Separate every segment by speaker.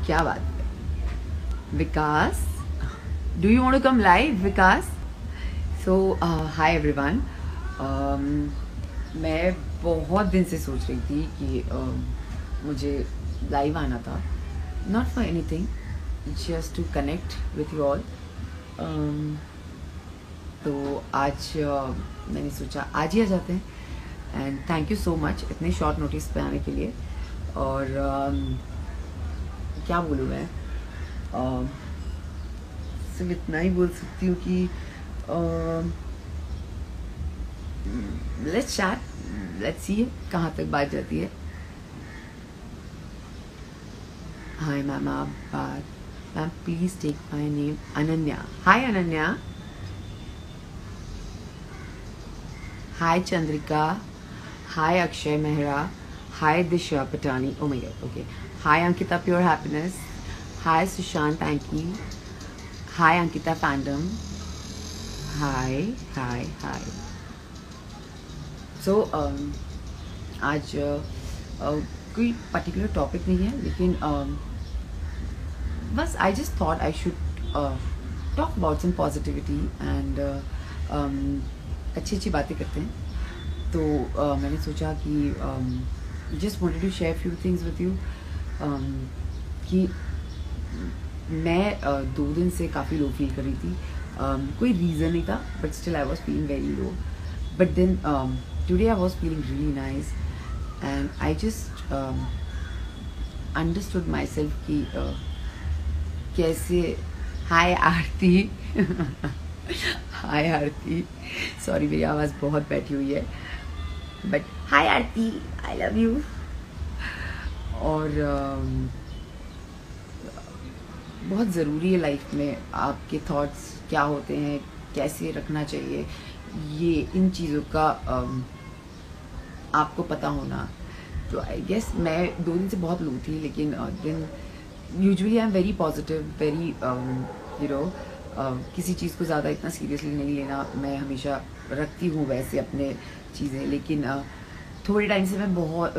Speaker 1: क्या बात है Vikas, do you want to come live Vikas? So hi everyone, मैं बहुत दिन से सोच रही थी कि मुझे लाइव आना था, not for anything, just to connect with you all. तो आज मैंने सोचा आज ही आ जाते हैं and thank you so much इतने शॉर्ट नोटिस पे आने के लिए। और क्या बोलूँ मैं, सिर्फ इतना ही बोल सकती हूँ कि लेट्स चैट, लेट्स सी कहाँ तक बात जाती है। हाय मैम, आप बात ma'am, please take my name Ananya. Hi Ananya, hi Chandrika, hi Akshay Mehra, hi Disha Patani, oh my God, okay, hi Ankita pure happiness, hi Sushant Anky, hi Ankita fandom, hi hi hi. So आज कोई पर्टिकुलर टॉपिक नहीं है, लेकिन बस I just thought I should talk about some positivity and अच्छी अच्छी बातें करते हैं। तो मैंने सोचा कि just wanted to share few things with you कि मैं 2 दिन से काफ़ी लो फील कर रही थी। कोई रीज़न नहीं था, but still I was feeling very low. But then today I was feeling really nice and I just understood myself कि कैसे। हाय आरती हाय आरती, सॉरी मेरी आवाज़ बहुत बैठी हुई है, but hi Aarti, I love you. और बहुत ज़रूरी है लाइफ में आपके थॉट्स क्या होते हैं, कैसे रखना चाहिए, ये इन चीज़ों का आपको पता होना। तो आई गेस मैं 2 दिन से बहुत लो थी, लेकिन दिन usually I am very positive, very you know, किसी चीज़ को ज़्यादा इतना सीरियसली नहीं लेना, मैं हमेशा रखती हूँ वैसे अपने चीज़ें। लेकिन थोड़े टाइम से मैं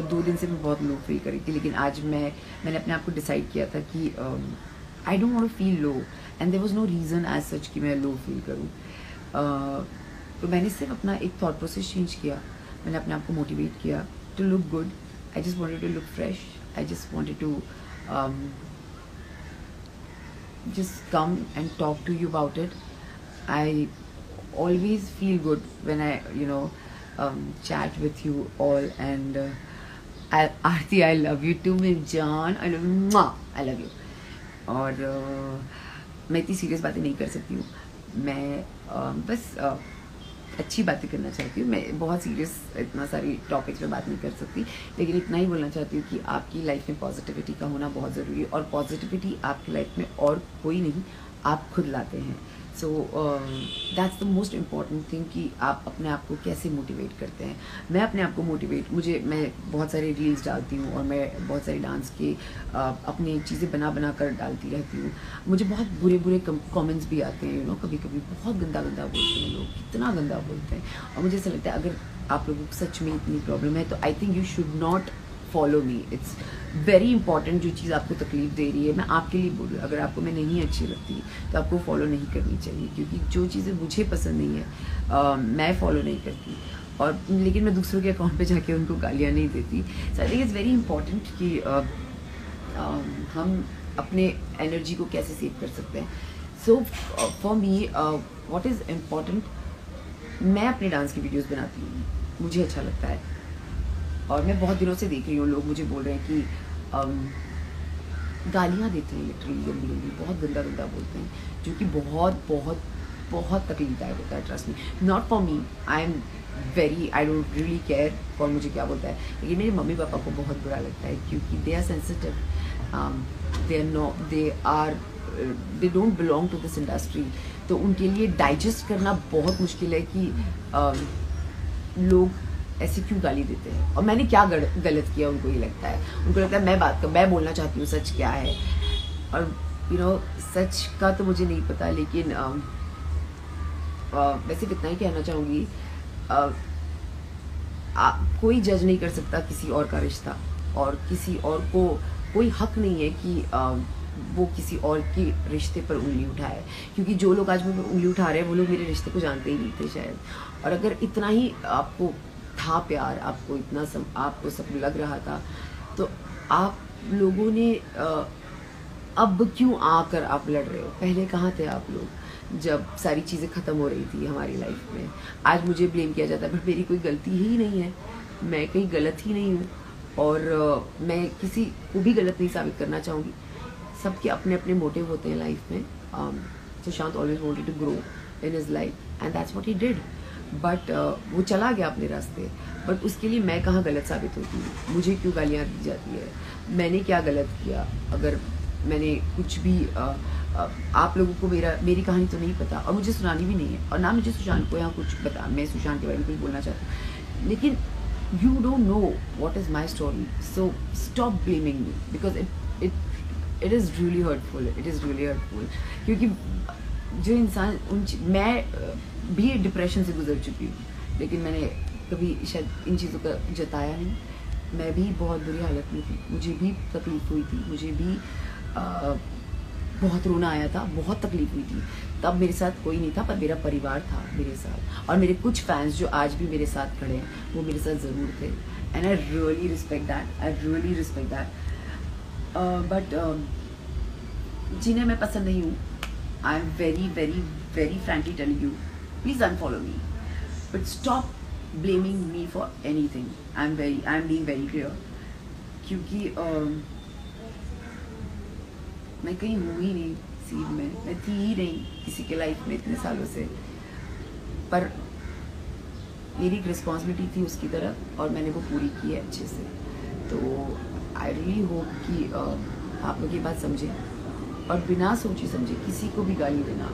Speaker 1: 2 दिन से मैं बहुत लो फील कर रही थी, लेकिन आज मैंने अपने आप को डिसाइड किया था कि I don't want to feel low and there was no reason as such कि मैं लो फील करूँ। तो मैंने सिर्फ अपना एक थॉट प्रोसेस चेंज किया, मैंने अपने आप को मोटिवेट किया to look good. I just wanted to look fresh, I just wanted to just come and talk to you about it. I always feel good when I chat with you all, and Aarti, I love you too मेरी जान, I love you, I love you। और मैं इतनी serious बातें नहीं कर सकती हूँ, मैं बस अच्छी बातें करना चाहती हूँ। मैं बहुत सीरियस इतना सारी टॉपिक्स पे बात नहीं कर सकती, लेकिन इतना ही बोलना चाहती हूँ कि आपकी लाइफ में पॉजिटिविटी का होना बहुत ज़रूरी है, और पॉजिटिविटी आपकी लाइफ में और कोई नहीं, आप खुद लाते हैं। So that's the most important thing कि आप अपने आप को कैसे मोटिवेट करते हैं। मैं अपने आप को मैं बहुत सारे रील्स डालती हूँ और मैं बहुत सारे डांस के अपनी चीज़ें बना कर डालती रहती हूँ। मुझे बहुत बुरे बुरे कमेंट्स भी आते हैं, कभी कभी बहुत गंदा बोलते हैं लोग, कितना गंदा बोलते हैं। और मुझे ऐसा लगता है अगर आप लोगों को सच में इतनी प्रॉब्लम है तो I think you should not follow me. It's very important, जो चीज़ आपको तकलीफ दे रही है, मैं आपके लिए बोल रही हूँ, अगर आपको मैं नहीं अच्छी लगती तो आपको फॉलो नहीं करनी चाहिए, क्योंकि जो चीज़ें मुझे पसंद नहीं है मैं फॉलो नहीं करती। और लेकिन मैं दूसरों के अकाउंट पे जाके उनको गालियाँ नहीं देती। So I think it's very important कि हम अपने एनर्जी को कैसे सेव कर सकते हैं। So for me what is important, मैं अपने डांस की वीडियोज़ बनाती हूँ, मुझे अच्छा लगता है, और मैं बहुत दिनों से देख रही हूँ लोग मुझे बोल रहे हैं कि गालियाँ देते हैं, लिटरली गंदी बहुत गंदा बोलते हैं, जो कि बहुत बहुत बहुत तकलीफदायक होता है। Trust me, not for me, I don't really care for मुझे क्या बोलता है, लेकिन मेरे मम्मी पापा को बहुत बुरा लगता है, क्योंकि they are sensitive, they don't belong to this industry. तो उनके लिए डाइजेस्ट करना बहुत मुश्किल है कि लोग ऐसे क्यों गाली देते हैं, और मैंने क्या गलत किया। उनको ये लगता है, मैं बोलना चाहती हूँ सच क्या है, और सच का तो मुझे नहीं पता, लेकिन वैसे इतना ही कहना चाहूँगी, कोई जज नहीं कर सकता किसी और का रिश्ता, और किसी और को कोई हक नहीं है कि
Speaker 2: वो किसी और के रिश्ते पर उंगली उठाए, क्योंकि जो लोग आज मुझे उंगली उठा रहे हैं वो लोग मेरे रिश्ते को जानते ही नहीं थे शायद। और अगर इतना ही आपको था प्यार, आपको इतना आपको सब लग रहा था, तो आप लोगों ने अब क्यों आकर आप लड़ रहे हो? पहले कहाँ थे आप लोग जब सारी चीज़ें ख़त्म हो रही थी हमारी लाइफ में? आज मुझे ब्लेम किया जाता है, बट मेरी कोई गलती ही नहीं है, मैं कहीं गलत ही नहीं हूँ, और मैं किसी को भी गलत नहीं साबित करना चाहूँगी। सबके अपने अपने मोटिव होते हैं लाइफ में। Sushant always wanted to grow in his life and that's what he did, but वो चला गया अपने रास्ते। बट उसके लिए मैं कहाँ गलत साबित होती हूँ? मुझे क्यों गालियाँ दी जाती है? मैंने क्या गलत किया? अगर मैंने कुछ भी आप लोगों को मेरी कहानी तो नहीं पता, और मुझे सुनानी भी नहीं है, और ना मुझे सुशांत को यहाँ कुछ पता, मैं सुशांत के बारे में कुछ बोलना चाहती हूँ, लेकिन you don't know what is my story, so stop blaming me because it is really hurtful, it is really hurtful। क्योंकि जो इंसान मैं भी डिप्रेशन से गुजर चुकी हूँ, लेकिन मैंने कभी शायद इन चीज़ों का जताया नहीं। मैं भी बहुत बुरी हालत में थी, मुझे भी तकलीफ हुई थी, मुझे भी बहुत रोना आया था, बहुत तकलीफ हुई थी। तब मेरे साथ कोई नहीं था, पर मेरा परिवार था मेरे साथ, और मेरे कुछ फैंस जो आज भी मेरे साथ खड़े हैं वो मेरे साथ ज़रूर थे, and I really respect that, I really respect that. But जिन्हें मैं पसंद नहीं हूँ, आई am very very very frankly telling you, please unfollow me, but stop blaming me for anything. I am being very clear, क्योंकि मैं कहीं हूँ ही नहीं सीन में, मैं थी ही नहीं किसी के लाइफ में इतने सालों से, पर मेरी एक रिस्पॉन्सिबिलिटी थी उसकी तरफ और मैंने वो पूरी की है अच्छे से। तो आई रियली होप कि आप लोग ये बात समझें, और बिना सोचे समझे किसी को भी गाली देना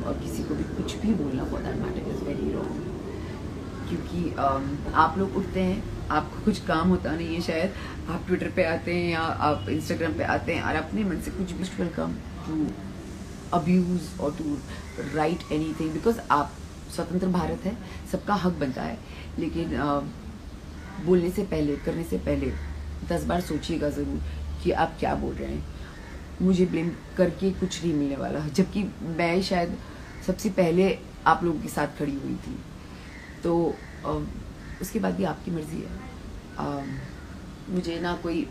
Speaker 2: और किसी को भी कुछ भी बोलना for that matter is very wrong. क्योंकि आप लोग उठते हैं, आपको कुछ काम होता नहीं है शायद, आप ट्विटर पे आते हैं या आप इंस्टाग्राम पे आते हैं और अपने मन से कुछ भी वेलकम टू अब्यूज़ और टू राइट एनीथिंग, बिकॉज आप स्वतंत्र भारत है, सबका हक बनता है, लेकिन बोलने से पहले, करने से पहले 10 बार सोचिएगा ज़रूर कि आप क्या बोल रहे हैं। मुझे ब्लेम करके कुछ नहीं मिलने वाला, जबकि मैं शायद सबसे पहले आप लोगों के साथ खड़ी हुई थी। तो उसके बाद भी आपकी मर्ज़ी है। मुझे ना कोई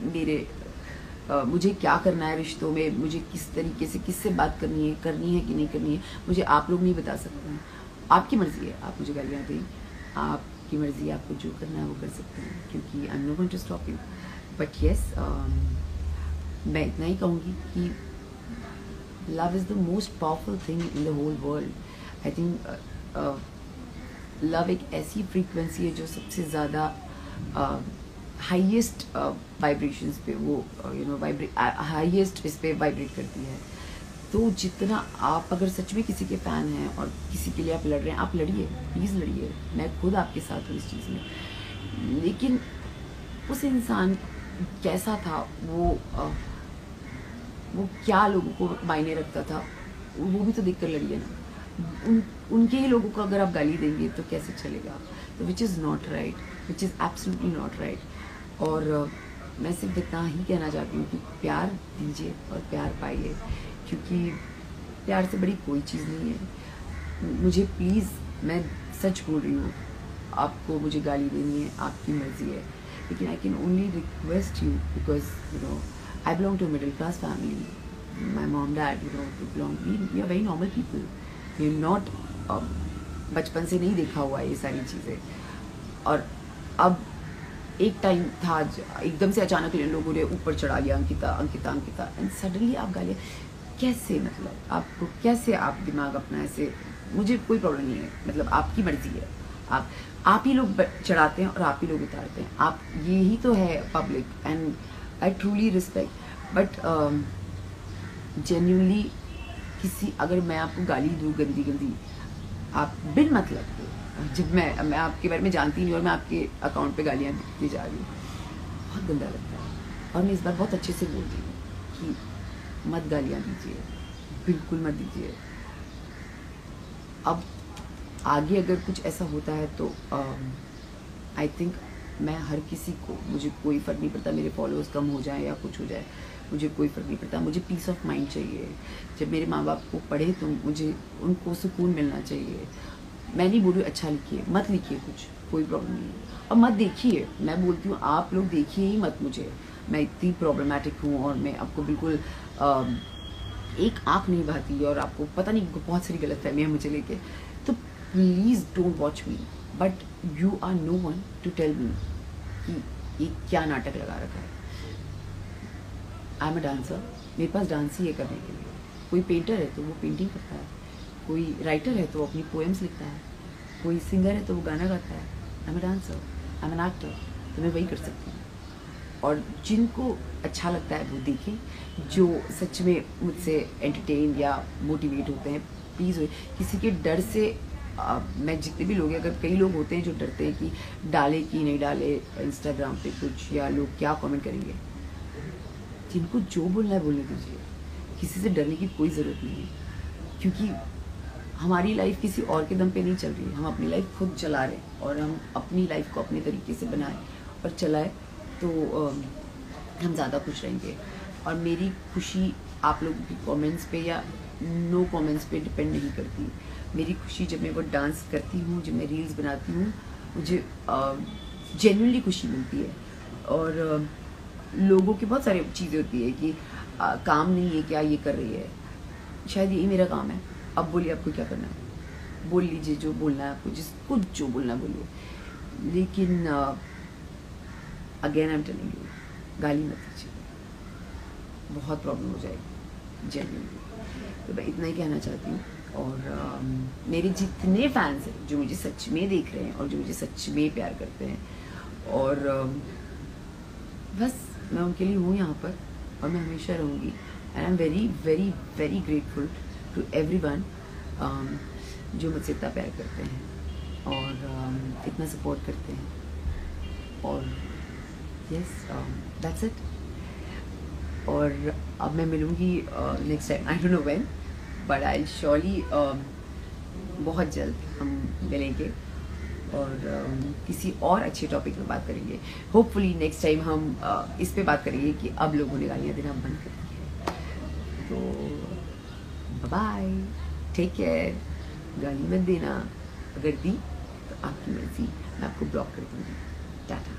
Speaker 2: मुझे क्या करना है रिश्तों में, मुझे किस तरीके से किससे बात करनी है कि नहीं करनी है, मुझे आप लोग नहीं बता सकते हैं। आपकी मर्ज़ी है, आप मुझे गालियाँ दें, आपकी मर्ज़ी है, आपको जो करना है वो कर सकते हैं, क्योंकि I am not going to stop you. But yes, मैं इतना ही कहूँगी कि love is the most powerful thing in the whole world. I think love एक ऐसी फ्रीक्वेंसी है जो सबसे ज़्यादा हाईएस्ट वाइब्रेशंस पे वो हाईएस्ट इस पे वाइब्रेट करती है। तो जितना आप अगर सच में किसी के फ़ैन हैं और किसी के लिए आप लड़ रहे हैं, आप लड़िए, प्लीज़ लड़िए, मैं खुद आपके साथ हूँ इस चीज़ में। लेकिन उस इंसान कैसा था, वो क्या लोगों को मायने रखता था, वो भी तो देख कर लड़िए ना। उनके ही लोगों को अगर आप गाली देंगे तो कैसे चलेगा? तो which is not right, which is absolutely not right. और मैं सिर्फ इतना ही कहना चाहती हूँ कि प्यार दीजिए और प्यार पाइए, क्योंकि प्यार से बड़ी कोई चीज़ नहीं है। मुझे प्लीज़, मैं सच बोल रही हूँ, आपको मुझे गाली देनी है, आपकी मर्ज़ी है, लेकिन I can only request you, because I belong to middle class family, my mom dad we are very normal people, you not बचपन से नहीं देखा हुआ है ये सारी चीज़ें। और अब एक टाइम था एकदम से अचानक लोगों ने ऊपर चढ़ा लिया अंकिता एंड सडनली आप गालियाँ कैसे, मतलब आपको कैसे, आप दिमाग अपना ऐसे, मुझे कोई प्रॉब्लम नहीं है, मतलब आपकी मर्जी है, आप ही लोग चढ़ाते हैं और आप ही लोग उतारते हैं, आप यही तो है public, and I truly respect. But genuinely किसी, अगर मैं आपको गाली दूँ गंदी, आप बिन मतलब के, जब मैं आपके बारे में जानती नहीं और मैं आपके अकाउंट पे गालियाँ दी जा रही हूँ, बहुत गंदा लगता है। और मैं इस बार बहुत अच्छे से बोल रही हूँ कि मत गालियाँ दीजिए, बिल्कुल मत दीजिए। अब आगे अगर कुछ ऐसा होता है तो आई थिंक मैं हर किसी को, मुझे कोई फ़र्क नहीं पड़ता मेरे फॉलोअर्स कम हो जाएं या कुछ हो जाए, मुझे कोई फ़र्क नहीं पड़ता। मुझे पीस ऑफ माइंड चाहिए। जब मेरे माँ बाप को पढ़े तो मुझे उनको सुकून मिलना चाहिए। मैं नहीं बोल रही अच्छा लिखिए, मत लिखिए कुछ, कोई प्रॉब्लम नहीं है, और मत देखिए। मैं बोलती हूँ आप लोग देखिए ही मत मुझे, मैं इतनी प्रॉब्लमेटिक हूँ और मैं आपको बिल्कुल एक आँख नहीं भाती और आपको पता नहीं बहुत सारी गलतफहमी है मुझे लेके। तो please don't watch me, but you are no one to tell me कि ये क्या नाटक लगा रखा है। आई एम अ डांसर, मेरे पास डांस ही है करने के लिए। कोई पेंटर है तो वो पेंटिंग करता है, कोई राइटर है तो वो अपनी पोएम्स लिखता है, कोई सिंगर है तो वो गाना गाता है। I am a dancer, I am an actor, तो मैं वही कर सकती हूँ। और जिनको अच्छा लगता है वो देखें, जो सच में मुझसे एंटरटेन या मोटिवेट होते हैं प्लीज़। किसी के डर से मैं जितने भी लोग हैं, अगर कई लोग होते हैं जो डरते हैं कि डाले कि नहीं डाले इंस्टाग्राम पे कुछ, या लोग क्या कमेंट करेंगे, जिनको जो बोलना है बोलने दीजिए। किसी से डरने की कोई ज़रूरत नहीं है, क्योंकि हमारी लाइफ किसी और के दम पे नहीं चल रही। हम अपनी लाइफ खुद चला रहे हैं, और हम अपनी लाइफ को अपने तरीके से बनाएं और चलाएं तो हम ज़्यादा खुश रहेंगे। और मेरी खुशी आप लोगों की कमेंट्स पे या नो कमेंट्स पे डिपेंड नहीं करती। मेरी खुशी जब मैं वो डांस करती हूँ, जब मैं रील्स बनाती हूँ, मुझे जेन्युइनली खुशी मिलती है। और लोगों की बहुत सारी चीज़ें होती है कि काम नहीं है क्या ये कर रही है, शायद यही मेरा काम है। अब बोलिए आपको क्या करना है, बोल लीजिए जो बोलना है आपको, जिसको जो बोलना है बोलिए। लेकिन again I am telling you, गाली मत दीजिए, बहुत प्रॉब्लम हो जाएगी जेन्युइनली। तो मैं इतना ही कहना चाहती हूँ। और मेरे जितने फैंस हैं जो मुझे सच में देख रहे हैं और जो मुझे सच में प्यार करते हैं, और बस मैं उनके लिए हूँ यहाँ पर, और मैं हमेशा रहूँगी। And I am very very very grateful to everyone जो मुझसे इतना प्यार करते हैं और इतना सपोर्ट करते हैं। और यस, दैट्स इट। और अब मैं मिलूँगी next time, I don't know when, but I surely बहुत जल्द हम मिलेंगे और किसी और अच्छे टॉपिक पे बात करेंगे। होपफुली नेक्स्ट टाइम हम इस पे बात करेंगे कि अब लोगों ने गालियाँ देना बंद कर दिया है। तो बाय, टेक केयर, गाली मत देना, अगर दी तो आपकी मर्जी, मैं आपको ब्लॉक कर दूँगी। टाटा।